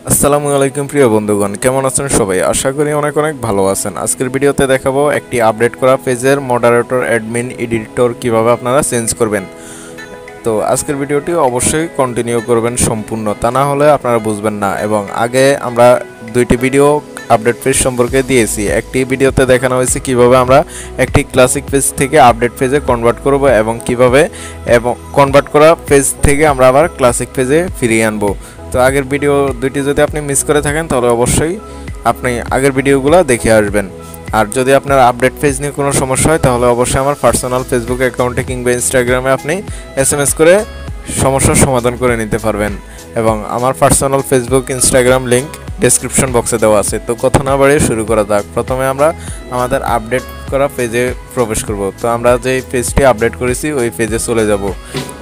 আসসালামু আলাইকুম প্রিয় বন্ধুগণ, কেমন আছেন সবাই? আশা করি অনেক অনেক ভালো আছেন। আজকের ভিডিওতে দেখাবো একটি আপডেট করা পেজের মডারেটর, অ্যাডমিন, এডিটর কিভাবে আপনারা চেঞ্জ করবেন। তো আজকের ভিডিওটি অবশ্যই কন্টিনিউ করবেন সম্পূর্ণ, তা না হলে আপনারা বুঝবেন না। এবং আগে আমরা দুইটি ভিডিও আপডেট পেজ সম্পর্কে দিয়েছি। একটি ভিডিওতে দেখানো হয়েছে কিভাবে আমরা একটি ক্লাসিক পেজ থেকে আপডেট পেজে কনভার্ট করব এবং কিভাবে কনভার্ট করা পেজ থেকে আমরা আবার ক্লাসিক পেজে ফিরিয়ে আনবো। তো আগের ভিডিও দুইটি যদি আপনি মিস করে থাকেন তাহলে অবশ্যই আপনি আগের ভিডিওগুলো দেখে আসবেন। আর যদি আপনার আপডেট পেজ নিয়ে কোনো সমস্যা হয় তাহলে অবশ্যই আমার পার্সোনাল ফেসবুক অ্যাকাউন্টে কিংবা ইনস্টাগ্রামে আপনি SMS করে সমস্যার সমাধান করে নিতে পারবেন। এবং আমার personal Facebook Instagram link description বক্সে দেওয়া আছে। তো কথা না বাড়িয়ে শুরু করা যাক। প্রথমে আমরা আমাদের আপডেট করা পেজে প্রবেশ করব। তো আমরা যে পেজটি আপডেট করেছি ওই পেজে চলে যাব।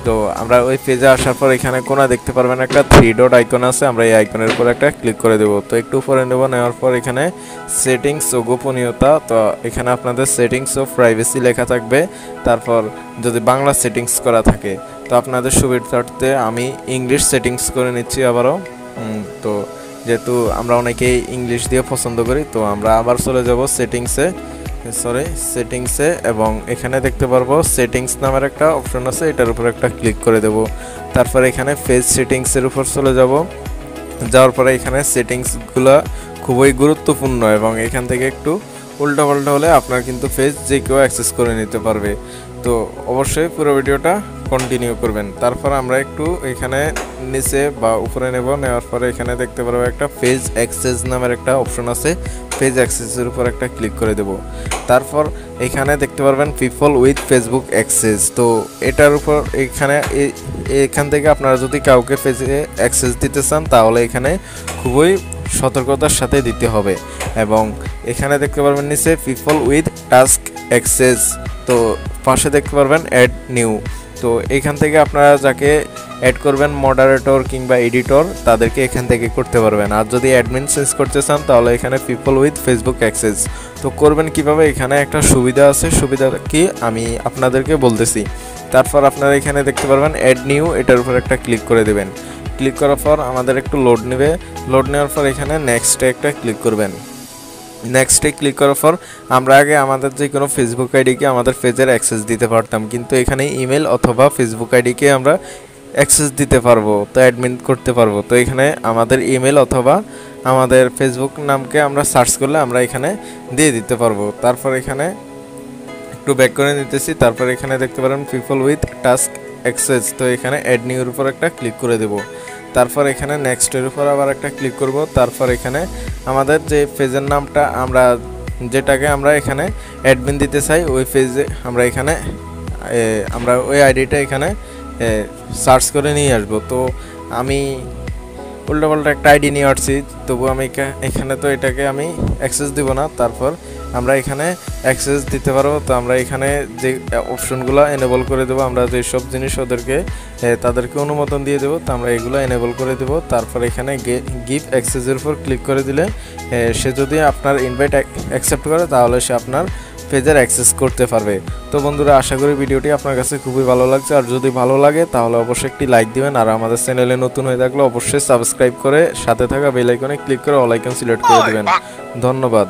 তো আমরা ওই পেজে আসার পর এখানে কোনা দেখতে পারবেন একটা 3 ডট আইকন আছে, আমরা এই আইকনের উপর একটা ক্লিক করে দেব। তো একটু উপরে নেব, নেওয়ার পর এখানে সেটিংস ও গোপনীয়তা, তো এখানে আপনাদের সেটিংস ও প্রাইভেসি লেখা থাকবে। তারপর যদি বাংলা সেটিংস করা থাকে, তো আপনাদের সুবিধার্থে আমি ইংলিশ সেটিংস করে নিচ্ছি আবারও। তো যেহেতু আমরা অনেকেই ইংলিশ দিয়ে পছন্দ করি, তো আমরা আবার চলে যাব সেটিংসে এবং এখানে দেখতে পারবো সেটিংস নামের একটা অপশন আছে, এটার উপর একটা ক্লিক করে দেব। তারপর এখানে পেজ সেটিংসের উপর চলে যাব। যাওয়ার পরে এখানে সেটিংসগুলো খুবই গুরুত্বপূর্ণ এবং এখান থেকে একটু উল্টাপাল্টা হলে আপনার কিন্তু পেজ যে কেউ অ্যাক্সেস করে নিতে পারবে। তো অবশ্যই পুরো ভিডিওটা কন্টিনিউ করবেন। তারপর আমরা একটু এখানে নিচে বা উপরে নেব, নেওয়ার পরে এখানে দেখতে পারবো একটা পেজ অ্যাক্সেস নামের একটা অপশন আছে, পেজ অ্যাক্সেসের উপর একটা ক্লিক করে দেব। তারপর এখানে দেখতে পারবেন পিপল উইথ ফেসবুক অ্যাক্সেস। তো এটার উপর এখান থেকে আপনারা যদি কাউকে পেজে অ্যাক্সেস দিতে চান তাহলে এখানে খুবই সতর্কতার সাথে দিতে হবে। এবং এখানে দেখতে পারবেন নিচে পিপল উইথ টাস্ক অ্যাক্সেস, তো পাশে দেখতে পারবেন অ্যাড নিউ। তো এখান থেকে আপনারা যাকে অ্যাড করবেন মডারেটর কিংবা এডিটর তাদেরকে এখান থেকে করতে পারবেন। আর যদি অ্যাডমিন চেঞ্জ করতে চান তাহলে এখানে পিপল উইথ ফেসবুক অ্যাক্সেস। তো করবেন কিভাবে, এখানে একটা সুবিধা আছে, সুবিধা কি আমি আপনাদেরকে বলতেছি। তারপর আপনারা এখানে দেখতে পারবেন অ্যাড নিউ, এটার উপর একটা ক্লিক করে দেবেন। ক্লিক করার পর আমাদের একটু লোড নেবে, লোড নেওয়ার পর এখানে নেক্সটে একটা ক্লিক করবেন। নেক্সটে ক্লিক করার পর আমরা আগে আমাদের যে কোনো ফেসবুক আইডিকে আমাদের পেজের অ্যাক্সেস দিতে পারতাম, কিন্তু এখানে ইমেল অথবা ফেসবুক আইডিকে আমরা অ্যাক্সেস দিতে পারবো, তো অ্যাডমিন করতে পারবো। তো এখানে আমাদের ইমেল অথবা আমাদের ফেসবুক নামকে আমরা সার্চ করলে আমরা এখানে দিয়ে দিতে পারবো। তারপর এখানে একটু ব্যাক করে নিতেছি। তারপর এখানে দেখতে পারেন পিপল উইথ টাস্ক অ্যাক্সেস, তো এখানে অ্যাড নিউর উপর একটা ক্লিক করে দেব। তারপর এখানে নেক্সটের উপর আবার একটা ক্লিক করব। তারপর এখানে আমাদের যে পেজের নামটা আমরা যেটাকে আমরা এখানে অ্যাডমিন দিতে চাই ওই পেজে আমরা এখানে আমরা ওই আইডিটা এখানে সার্চ করে নিয়ে আসব। তো আমি উল্টোপাল্টা একটা আইডি নিয়ে আসছি, তবু আমি এখানে তো এটাকে আমি অ্যাক্সেস দিব না। তারপর আমরা এখানে অ্যাক্সেস দিতে পারবো। তো আমরা এখানে যে অপশনগুলো এনেবল করে দেবো, আমরা যে সব জিনিস ওদেরকে তাদেরকে অনুমোদন দিয়ে দেবো, তো আমরা এগুলো এনেবল করে দেবো। তারপর এখানে গিভ অ্যাক্সেসের উপর ক্লিক করে দিলে সে যদি আপনার ইনভাইট অ্যাকসেপ্ট করে তাহলে সে আপনার পেজের অ্যাক্সেস করতে পারবে। তো বন্ধুরা, আশা করি ভিডিওটি আপনার কাছে খুবই ভালো লাগছে। আর যদি ভালো লাগে তাহলে অবশ্যই একটি লাইক দিবেন। আর আমাদের চ্যানেলে নতুন হয়ে থাকলে অবশ্যই সাবস্ক্রাইব করে সাথে থাকা বেল আইকনে ক্লিক করে অল আইকন সিলেক্ট করে দিবেন। ধন্যবাদ।